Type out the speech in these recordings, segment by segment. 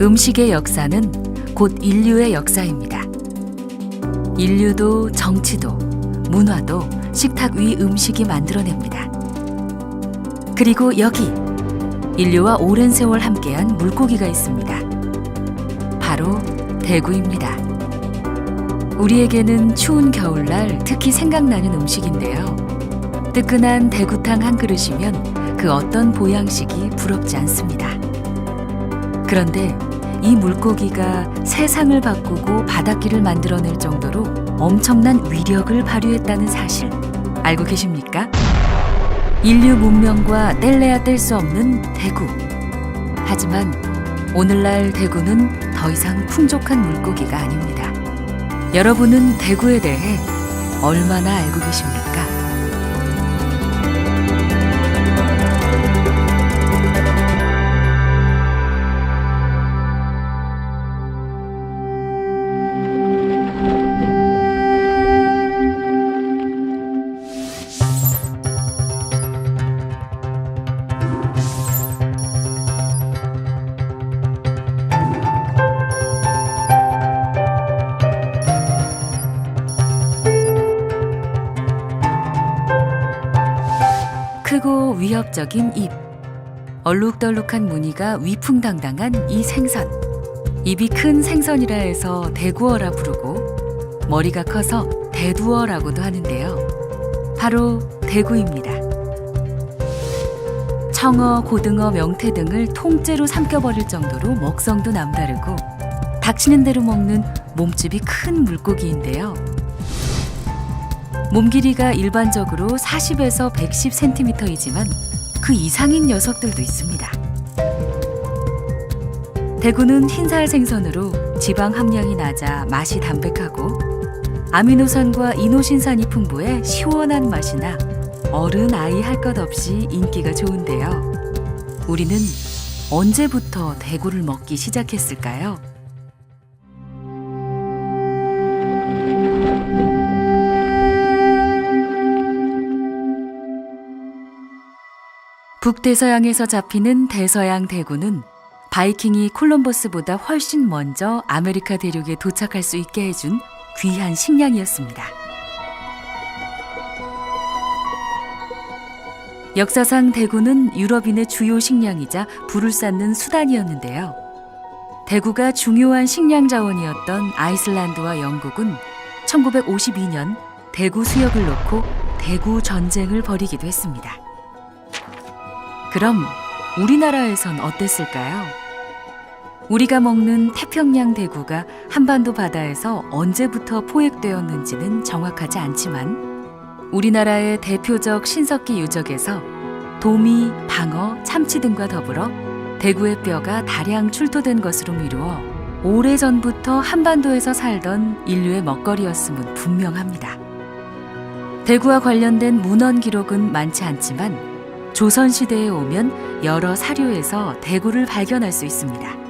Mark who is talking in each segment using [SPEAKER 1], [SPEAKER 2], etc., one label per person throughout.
[SPEAKER 1] 음식의 역사는 곧 인류의 역사입니다. 인류도 정치도 문화도 식탁 위 음식이 만들어냅니다. 그리고 여기 인류와 오랜 세월 함께한 물고기가 있습니다. 바로 대구입니다. 우리에게는 추운 겨울날 특히 생각나는 음식인데요. 뜨끈한 대구탕 한 그릇이면 그 어떤 보양식이 부럽지 않습니다. 그런데 이 물고기가 세상을 바꾸고 바닷길을 만들어낼 정도로 엄청난 위력을 발휘했다는 사실 알고 계십니까? 인류 문명과 뗄래야 뗄 수 없는 대구. 하지만 오늘날 대구는 더 이상 풍족한 물고기가 아닙니다. 여러분은 대구에 대해 얼마나 알고 계십니까? 크고 위협적인 입, 얼룩덜룩한 무늬가 위풍당당한 이 생선. 입이 큰 생선이라 해서 대구어라 부르고 머리가 커서 대두어라고도 하는데요. 바로 대구입니다. 청어, 고등어, 명태 등을 통째로 삼켜버릴 정도로 먹성도 남다르고 닥치는 대로 먹는 몸집이 큰 물고기인데요. 몸 길이가 일반적으로 40에서 110cm이지만 그 이상인 녀석들도 있습니다. 대구는 흰살 생선으로 지방 함량이 낮아 맛이 담백하고 아미노산과 이노신산이 풍부해 시원한 맛이나 어른 아이 할 것 없이 인기가 좋은데요. 우리는 언제부터 대구를 먹기 시작했을까요? 북대서양에서 잡히는 대서양 대구는 바이킹이 콜럼버스보다 훨씬 먼저 아메리카 대륙에 도착할 수 있게 해준 귀한 식량이었습니다. 역사상 대구는 유럽인의 주요 식량이자 불을 쌓는 수단이었는데요. 대구가 중요한 식량 자원이었던 아이슬란드와 영국은 1952년 대구 수역을 놓고 대구 전쟁을 벌이기도 했습니다. 그럼 우리나라에선 어땠을까요? 우리가 먹는 태평양 대구가 한반도 바다에서 언제부터 포획되었는지는 정확하지 않지만 우리나라의 대표적 신석기 유적에서 도미, 방어, 참치 등과 더불어 대구의 뼈가 다량 출토된 것으로 미루어 오래전부터 한반도에서 살던 인류의 먹거리였음은 분명합니다. 대구와 관련된 문헌 기록은 많지 않지만 조선시대에 오면 여러 사료에서 대구를 발견할 수 있습니다.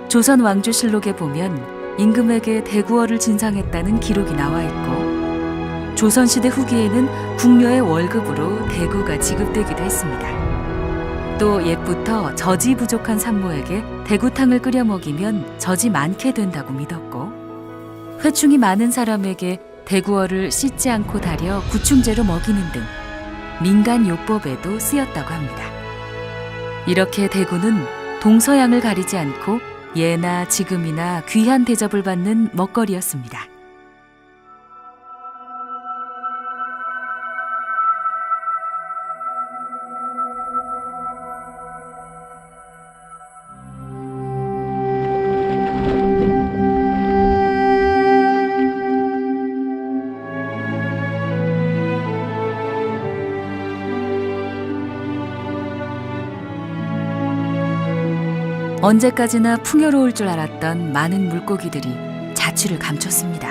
[SPEAKER 1] 조선 왕조실록에 보면 임금에게 대구어를 진상했다는 기록이 나와 있고 조선시대 후기에는 궁녀의 월급으로 대구가 지급되기도 했습니다. 또 옛부터 젖이 부족한 산모에게 대구탕을 끓여 먹이면 젖이 많게 된다고 믿었고 회충이 많은 사람에게 대구어를 씻지 않고 달여 구충제로 먹이는 등 민간 요법에도 쓰였다고 합니다. 이렇게 대구는 동서양을 가리지 않고 예나 지금이나 귀한 대접을 받는 먹거리였습니다. 언제까지나 풍요로울 줄 알았던 많은 물고기들이 자취를 감췄습니다.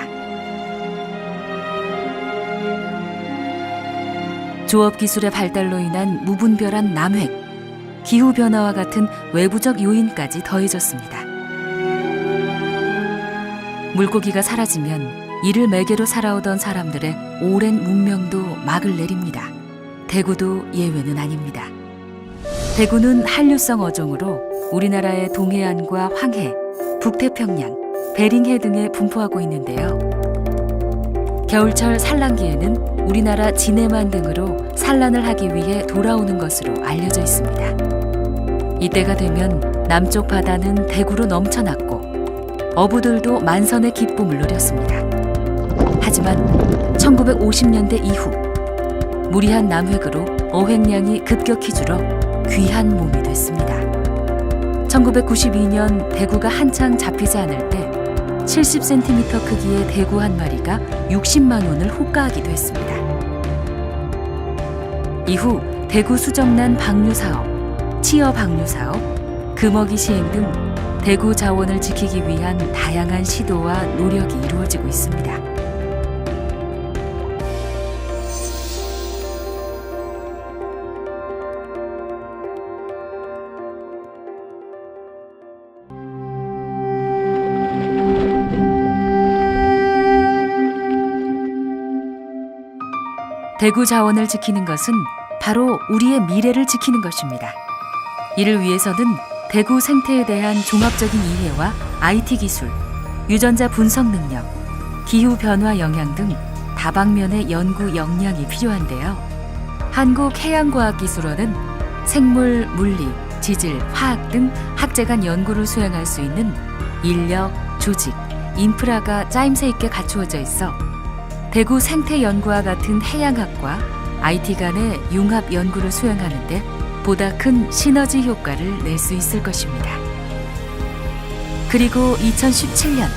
[SPEAKER 1] 조업기술의 발달로 인한 무분별한 남획, 기후변화와 같은 외부적 요인까지 더해졌습니다. 물고기가 사라지면 이를 매개로 살아오던 사람들의 오랜 문명도 막을 내립니다. 대구도 예외는 아닙니다. 대구는 한류성 어종으로 우리나라의 동해안과 황해, 북태평양, 베링해 등에 분포하고 있는데요. 겨울철 산란기에는 우리나라 진해만 등으로 산란을 하기 위해 돌아오는 것으로 알려져 있습니다. 이때가 되면 남쪽 바다는 대구로 넘쳐났고 어부들도 만선의 기쁨을 누렸습니다. 하지만 1950년대 이후 무리한 남획으로 어획량이 급격히 줄어 귀한 몸이 됐습니다. 1992년 대구가 한창 잡히지 않을 때 70cm 크기의 대구 한 마리가 60만 원을 호가하기도 했습니다. 이후 대구 수정란 방류 사업, 치어 방류 사업, 금어기 시행 등 대구 자원을 지키기 위한 다양한 시도와 노력이 이루어지고 있습니다. 대구 자원을 지키는 것은 바로 우리의 미래를 지키는 것입니다. 이를 위해서는 대구 생태에 대한 종합적인 이해와 IT 기술, 유전자 분석 능력, 기후 변화 영향 등 다방면의 연구 역량이 필요한데요. 한국해양과학기술원은 생물, 물리, 지질, 화학 등 학제 간 연구를 수행할 수 있는 인력, 조직, 인프라가 짜임새 있게 갖추어져 있어 대구 생태연구와 같은 해양학과 IT 간의 융합 연구를 수행하는 데 보다 큰 시너지 효과를 낼 수 있을 것입니다. 그리고 2017년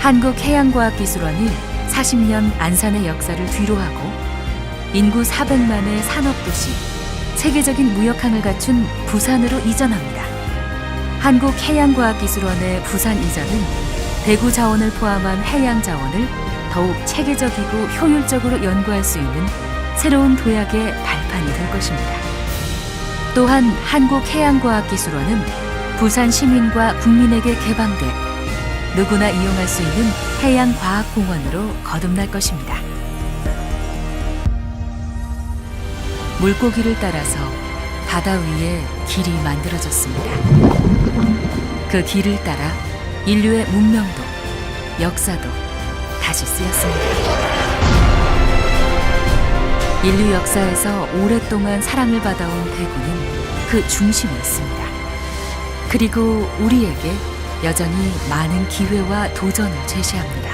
[SPEAKER 1] 한국해양과학기술원이 40년 안산의 역사를 뒤로하고 인구 400만의 산업도시, 세계적인 무역항을 갖춘 부산으로 이전합니다. 한국해양과학기술원의 부산 이전은 대구 자원을 포함한 해양 자원을 더욱 체계적이고 효율적으로 연구할 수 있는 새로운 도약의 발판이 될 것입니다. 또한 한국해양과학기술원은 부산 시민과 국민에게 개방돼 누구나 이용할 수 있는 해양과학공원으로 거듭날 것입니다. 물고기를 따라서 바다 위에 길이 만들어졌습니다. 그 길을 따라 인류의 문명도, 역사도 다시 쓰였습니다. 인류 역사에서 오랫동안 사랑을 받아온 대구는 그 중심에 있습니다. 그리고 우리에게 여전히 많은 기회와 도전을 제시합니다.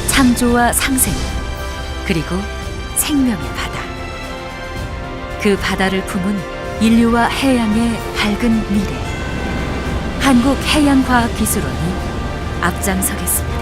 [SPEAKER 1] 창조와 상생, 그리고 생명의 바다. 그 바다를 품은 인류와 해양의 밝은 미래. 한국해양과학기술원이 앞장서겠습니다.